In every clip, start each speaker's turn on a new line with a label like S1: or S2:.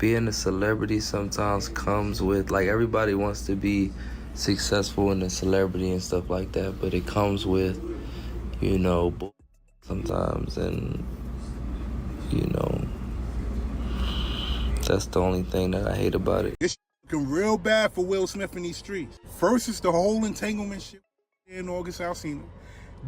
S1: being a celebrity sometimes comes with, like, everybody wants to be successful in a celebrity and stuff like that, but it comes with, you know, sometimes, and, you know, that's the only thing that I hate about it.
S2: It's looking real bad for Will Smith in these streets. First, it's the whole entanglement shit in August Alsina.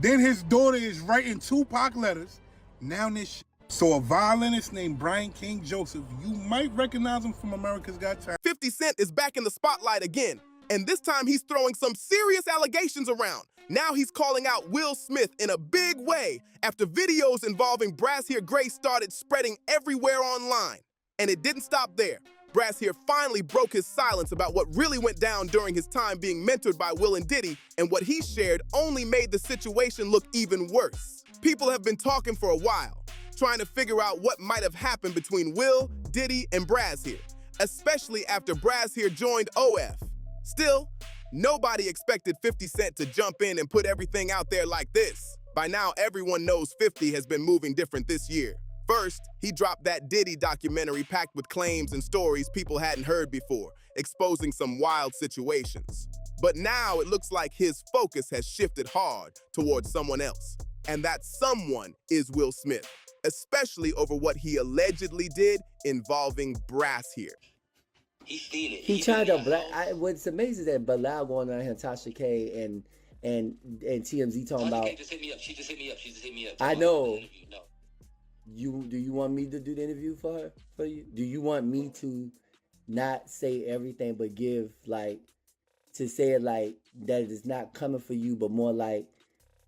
S2: Then his daughter is writing Tupac letters. Now this shit. So a violinist named Brian King Joseph, you might recognize him from America's Got Talent.
S3: 50 Cent is back in the spotlight again, and this time he's throwing some serious allegations around. Now he's calling out Will Smith in a big way after videos involving Bryshere Grace started spreading everywhere online. And it didn't stop there. Bryshere finally broke his silence about what really went down during his time being mentored by Will and Diddy, and what he shared only made the situation look even worse. People have been talking for a while, trying to figure out what might have happened between Will, Diddy, and Bryshere, especially after Bryshere joined OF. Still, nobody expected 50 Cent to jump in and put everything out there like this. By now, everyone knows 50 has been moving different this year. First, he dropped that Diddy documentary packed with claims and stories people hadn't heard before, exposing some wild situations. But now it looks like his focus has shifted hard towards someone else. And that someone is Will Smith, especially over what he allegedly did involving Bryshere.
S4: He's stealing.
S5: He tried to black. What's amazing is that Bilal going around here, Tasha K and TMZ talking about.
S4: Just hit me up. She just hit me up. She just hit me up.
S5: I know.
S4: No.
S5: Do you want me to do the interview for her? For you? Do you want me to not say everything but give, like, to say it like that it's not coming for you, but more like,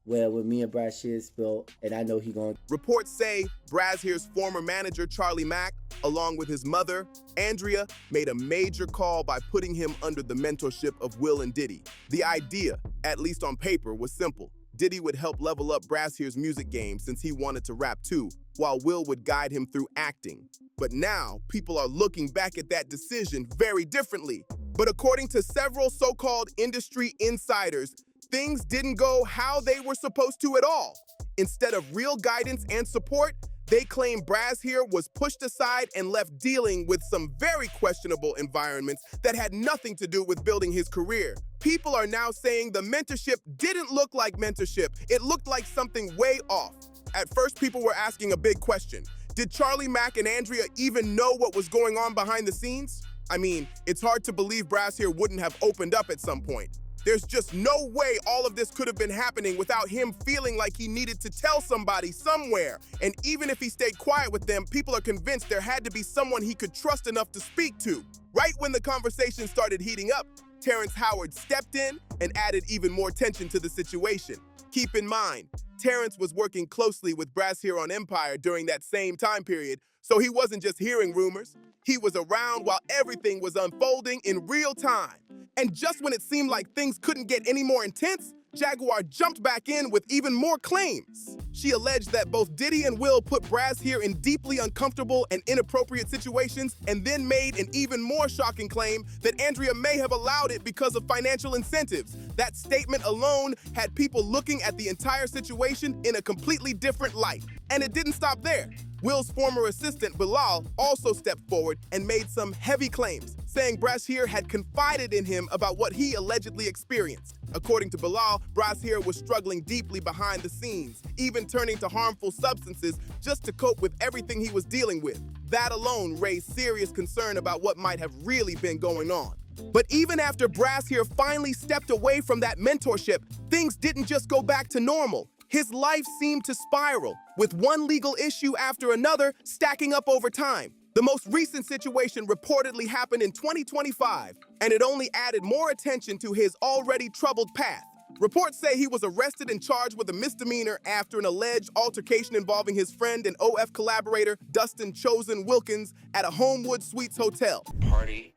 S5: well, when me and Bryshere spilled, and I know he going.
S3: Reports say Bryshere's former manager, Charlie Mack, along with his mother, Andrea, made a major call by putting him under the mentorship of Will and Diddy. The idea, at least on paper, was simple. Diddy would help level up Bryshere's music game since he wanted to rap too, while Will would guide him through acting. But now, people are looking back at that decision very differently. But according to several so-called industry insiders, things didn't go how they were supposed to at all. Instead of real guidance and support, they claim Bryshere was pushed aside and left dealing with some very questionable environments that had nothing to do with building his career. People are now saying the mentorship didn't look like mentorship. It looked like something way off. At first, people were asking a big question. Did Charlie Mack and Andrea even know what was going on behind the scenes? I mean, it's hard to believe Bryshere wouldn't have opened up at some point. There's just no way all of this could have been happening without him feeling like he needed to tell somebody somewhere. And even if he stayed quiet with them, people are convinced there had to be someone he could trust enough to speak to. Right when the conversation started heating up, Terrence Howard stepped in and added even more tension to the situation. Keep in mind, Terrence was working closely with Bryshere on Empire during that same time period, so he wasn't just hearing rumors. He was around while everything was unfolding in real time. And just when it seemed like things couldn't get any more intense, Jaguar jumped back in with even more claims. She alleged that both Diddy and Will put Bryshere in deeply uncomfortable and inappropriate situations, and then made an even more shocking claim that Andrea may have allowed it because of financial incentives. That statement alone had people looking at the entire situation in a completely different light. And it didn't stop there. Will's former assistant, Bilal, also stepped forward and made some heavy claims, saying Bryshere had confided in him about what he allegedly experienced. According to Bilal, Bryshere was struggling deeply behind the scenes, even turning to harmful substances just to cope with everything he was dealing with. That alone raised serious concern about what might have really been going on. But even after Bryshere finally stepped away from that mentorship, things didn't just go back to normal. His life seemed to spiral, with one legal issue after another stacking up over time. The most recent situation reportedly happened in 2025, and it only added more attention to his already troubled path. Reports say he was arrested and charged with a misdemeanor after an alleged altercation involving his friend and OF collaborator, Dustin Chosen Wilkins, at a Homewood Suites hotel.
S4: Party.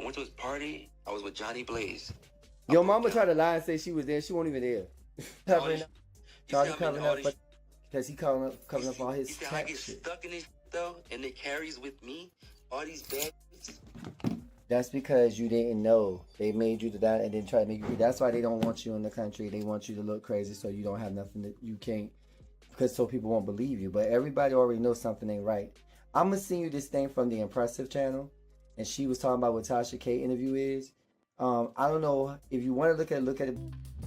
S4: I went to his party. I was with Johnny Blaze.
S5: Your mama tried to lie and say she was there. She wasn't even there. Charlie covering up, because he covering up all his
S4: tax
S5: tax
S4: I get
S5: shit.
S4: stuck in this though, and it carries with me all these bad.
S5: That's because you didn't know. They made you do that and then try to make you. That's why they don't want you in the country. They want you to look crazy so you don't have nothing that you can't, because so people won't believe you. But everybody already knows something ain't right. I'm gonna send you this thing from the Impressive channel, and she was talking about what Tasha K interview is. I don't know if you want to look at it.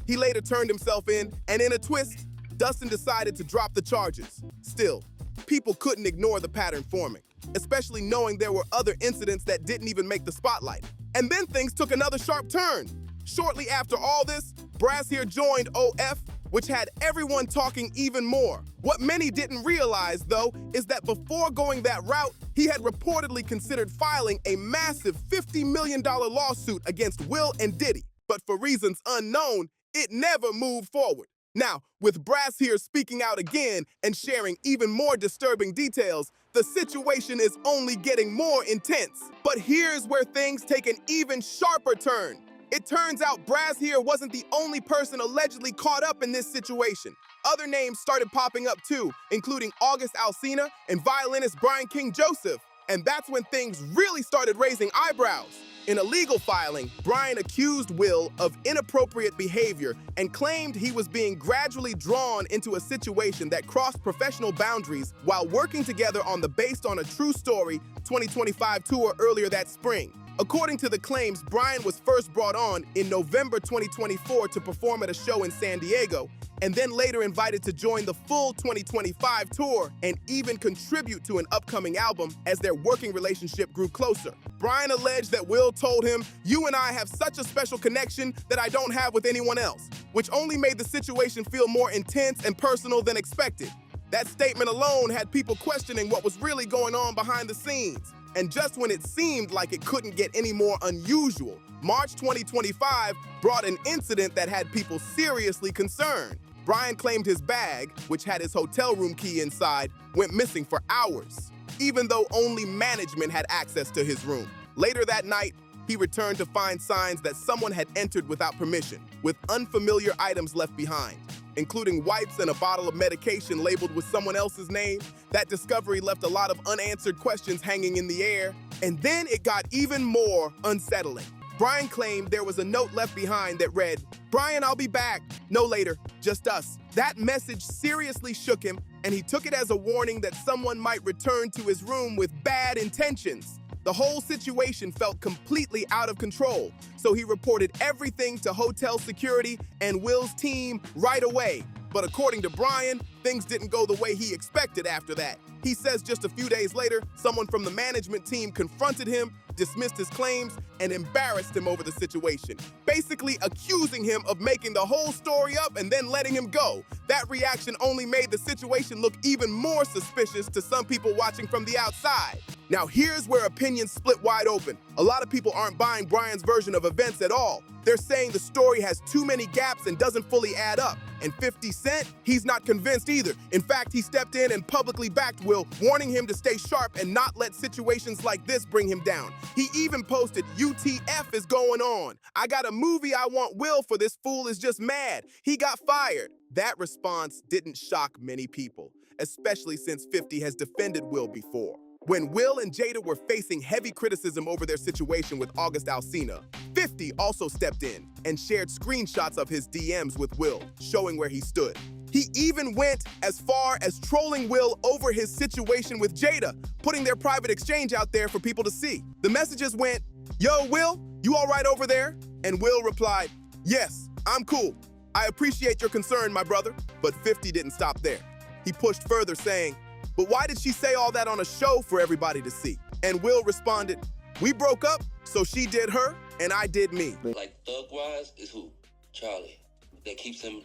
S3: He later turned himself in, and in a twist, Dustin decided to drop the charges. Still, people couldn't ignore the pattern forming, especially knowing there were other incidents that didn't even make the spotlight. And then things took another sharp turn. Shortly after all this, Bryshere joined OF, which had everyone talking even more. What many didn't realize, though, is that before going that route, he had reportedly considered filing a massive $50 million lawsuit against Will and Diddy. But for reasons unknown, it never moved forward. Now, with Bryshere speaking out again and sharing even more disturbing details, the situation is only getting more intense. But here's where things take an even sharper turn. It turns out Bryshere wasn't the only person allegedly caught up in this situation. Other names started popping up too, including August Alsina and violinist Brian King Joseph. And that's when things really started raising eyebrows. In a legal filing, Brian accused Will of inappropriate behavior and claimed he was being gradually drawn into a situation that crossed professional boundaries while working together on the Based on a True Story 2025 tour earlier that spring. According to the claims, Brian was first brought on in November 2024 to perform at a show in San Diego, and then later invited to join the full 2025 tour and even contribute to an upcoming album as their working relationship grew closer. Brian alleged that Will told him, "You and I have such a special connection that I don't have with anyone else," which only made the situation feel more intense and personal than expected. That statement alone had people questioning what was really going on behind the scenes. And just when it seemed like it couldn't get any more unusual, March 2025 brought an incident that had people seriously concerned. Brian claimed his bag, which had his hotel room key inside, went missing for hours, even though only management had access to his room. Later that night, he returned to find signs that someone had entered without permission, with unfamiliar items left behind, including wipes and a bottle of medication labeled with someone else's name. That discovery left a lot of unanswered questions hanging in the air, and then it got even more unsettling. Brian claimed there was a note left behind that read, "Brian, I'll be back. No later, just us." That message seriously shook him, and he took it as a warning that someone might return to his room with bad intentions. The whole situation felt completely out of control, so he reported everything to hotel security and Will's team right away. But according to Brian, things didn't go the way he expected after that. He says just a few days later, someone from the management team confronted him, dismissed his claims, and embarrassed him over the situation, basically accusing him of making the whole story up and then letting him go. That reaction only made the situation look even more suspicious to some people watching from the outside. Now here's where opinions split wide open. A lot of people aren't buying Brian's version of events at all. They're saying the story has too many gaps and doesn't fully add up. And 50 Cent, he's not convinced either. In fact, he stepped in and publicly backed Will, warning him to stay sharp and not let situations like this bring him down. He even posted, "UTF is going on. I got a movie I want Will for. This fool is just mad. He got fired." That response didn't shock many people, especially since 50 has defended Will before. When Will and Jada were facing heavy criticism over their situation with August Alsina, 50 also stepped in and shared screenshots of his DMs with Will, showing where he stood. He even went as far as trolling Will over his situation with Jada, putting their private exchange out there for people to see. The messages went, "Yo, Will, you all right over there?" And Will replied, "Yes, I'm cool. I appreciate your concern, my brother." But 50 didn't stop there. He pushed further, saying, "But why did she say all that on a show for everybody to see?" And Will responded, "We broke up, so she did her, and I did me."
S4: Like thug-wise is who? Charlie. That keeps him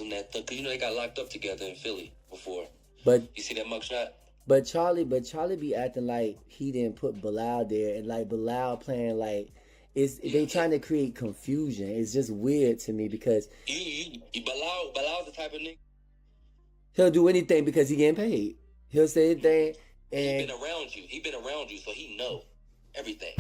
S4: that thug. 'Cause you know they got locked up together in Philly before.
S5: But
S4: You see that mugshot?
S5: But Charlie be acting like he didn't put Bilal there, and like Bilal playing like they trying to create confusion. It's just weird to me because
S4: Bilal's the type of nigga.
S5: he'll do anything because he getting paid. He'll say anything,
S4: He
S5: and
S4: been around you. He been around you, so he know everything.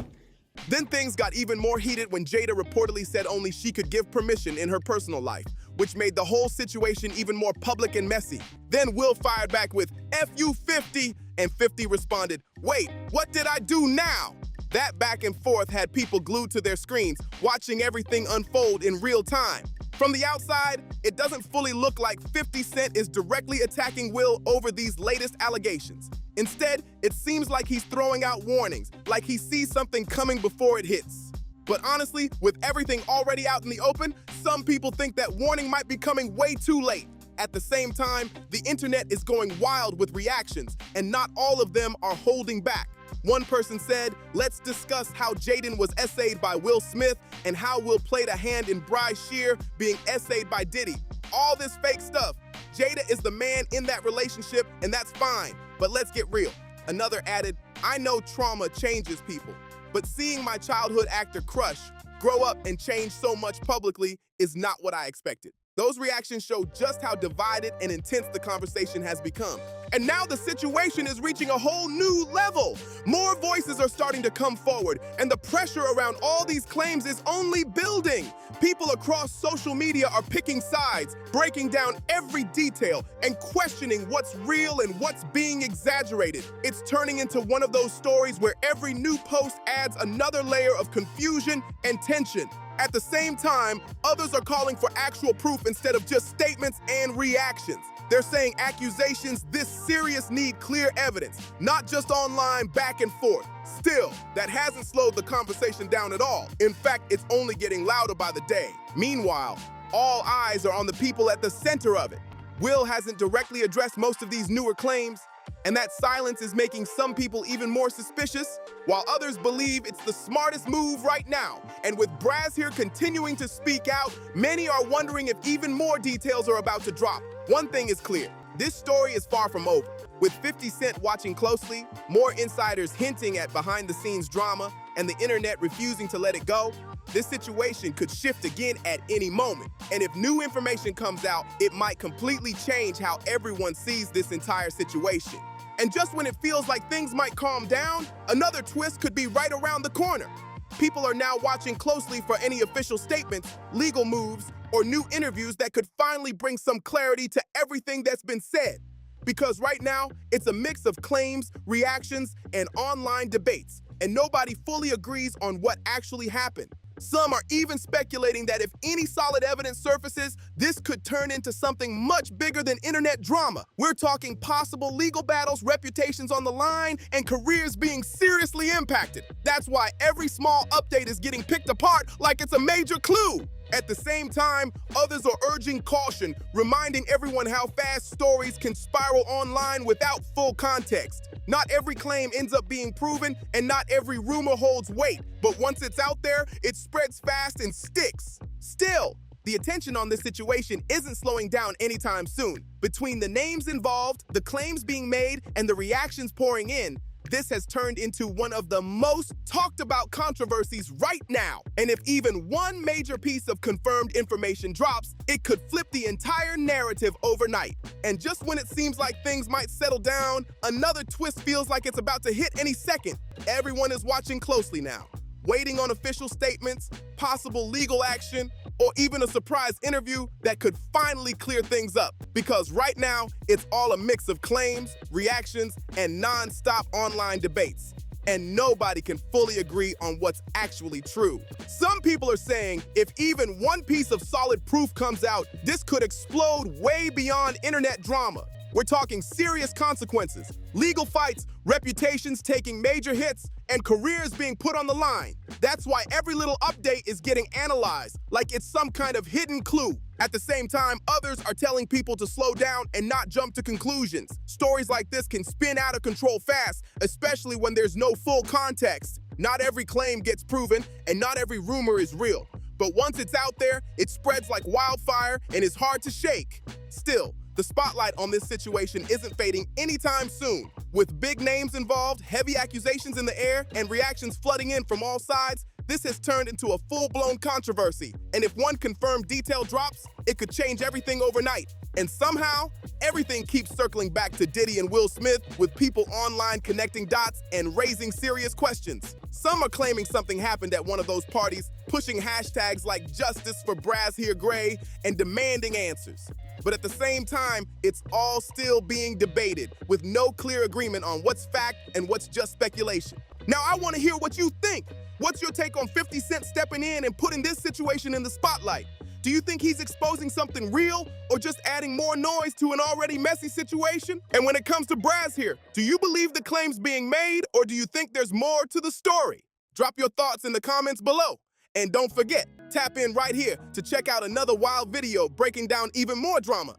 S3: Then things got even more heated when Jada reportedly said only she could give permission in her personal life, which made the whole situation even more public and messy. Then Will fired back with, "F you 50, and 50 responded, "Wait, what did I do now?" That back and forth had people glued to their screens, watching everything unfold in real time. From the outside, it doesn't fully look like 50 Cent is directly attacking Will over these latest allegations. Instead, it seems like he's throwing out warnings, like he sees something coming before it hits. But honestly, with everything already out in the open, some people think that warning might be coming way too late. At the same time, the internet is going wild with reactions, and not all of them are holding back. One person said, "Let's discuss how Jaden was essayed by Will Smith and how Will played a hand in Bryshere being essayed by Diddy. All this fake stuff. Jada is the man in that relationship, and that's fine, but let's get real." Another added, "I know trauma changes people, but seeing my childhood actor crush grow up and change so much publicly is not what I expected." Those reactions show just how divided and intense the conversation has become. And now the situation is reaching a whole new level. More voices are starting to come forward, and the pressure around all these claims is only building. People across social media are picking sides, breaking down every detail, and questioning what's real and what's being exaggerated. It's turning into one of those stories where every new post adds another layer of confusion and tension. At the same time, others are calling for actual proof instead of just statements and reactions. They're saying accusations this serious need clear evidence, not just online back and forth. Still, that hasn't slowed the conversation down at all. In fact, it's only getting louder by the day. Meanwhile, all eyes are on the people at the center of it. Will hasn't directly addressed most of these newer claims, and that silence is making some people even more suspicious, while others believe it's the smartest move right now. And with Bryshere continuing to speak out, many are wondering if even more details are about to drop. One thing is clear, this story is far from over. With 50 Cent watching closely, more insiders hinting at behind-the-scenes drama, and the internet refusing to let it go, this situation could shift again at any moment. And if new information comes out, it might completely change how everyone sees this entire situation. And just when it feels like things might calm down, another twist could be right around the corner. People are now watching closely for any official statements, legal moves, or new interviews that could finally bring some clarity to everything that's been said. Because right now, it's a mix of claims, reactions, and online debates, and nobody fully agrees on what actually happened. Some are even speculating that if any solid evidence surfaces, this could turn into something much bigger than internet drama. We're talking possible legal battles, reputations on the line, and careers being seriously impacted. That's why every small update is getting picked apart like it's a major clue. At the same time, others are urging caution, reminding everyone how fast stories can spiral online without full context. Not every claim ends up being proven, and not every rumor holds weight. But once it's out there, it spreads fast and sticks. Still, the attention on this situation isn't slowing down anytime soon. Between the names involved, the claims being made, and the reactions pouring in, this has turned into one of the most talked about controversies right now. And if even one major piece of confirmed information drops, it could flip the entire narrative overnight. And just when it seems like things might settle down, another twist feels like it's about to hit any second. Everyone is watching closely now, waiting on official statements, possible legal action, or even a surprise interview that could finally clear things up. Because right now, it's all a mix of claims, reactions, and non-stop online debates. And nobody can fully agree on what's actually true. Some people are saying if even one piece of solid proof comes out, this could explode way beyond internet drama. We're talking serious consequences, legal fights, reputations taking major hits, and careers being put on the line. That's why every little update is getting analyzed, like it's some kind of hidden clue. At the same time, others are telling people to slow down and not jump to conclusions. Stories like this can spin out of control fast, especially when there's no full context. Not every claim gets proven, and not every rumor is real. But once it's out there, it spreads like wildfire and is hard to shake. Still, the spotlight on this situation isn't fading anytime soon. With big names involved, heavy accusations in the air, and reactions flooding in from all sides, this has turned into a full-blown controversy. And if one confirmed detail drops, it could change everything overnight. And somehow, everything keeps circling back to Diddy and Will Smith, with people online connecting dots and raising serious questions. Some are claiming something happened at one of those parties, pushing hashtags like Justice for Bryshere Gray and demanding answers. But at the same time, it's all still being debated, with no clear agreement on what's fact and what's just speculation. Now, I want to hear what you think. What's your take on 50 Cent stepping in and putting this situation in the spotlight? Do you think he's exposing something real or just adding more noise to an already messy situation? And when it comes to Bryshere, do you believe the claims being made or do you think there's more to the story? Drop your thoughts in the comments below. And don't forget, tap in right here to check out another wild video breaking down even more drama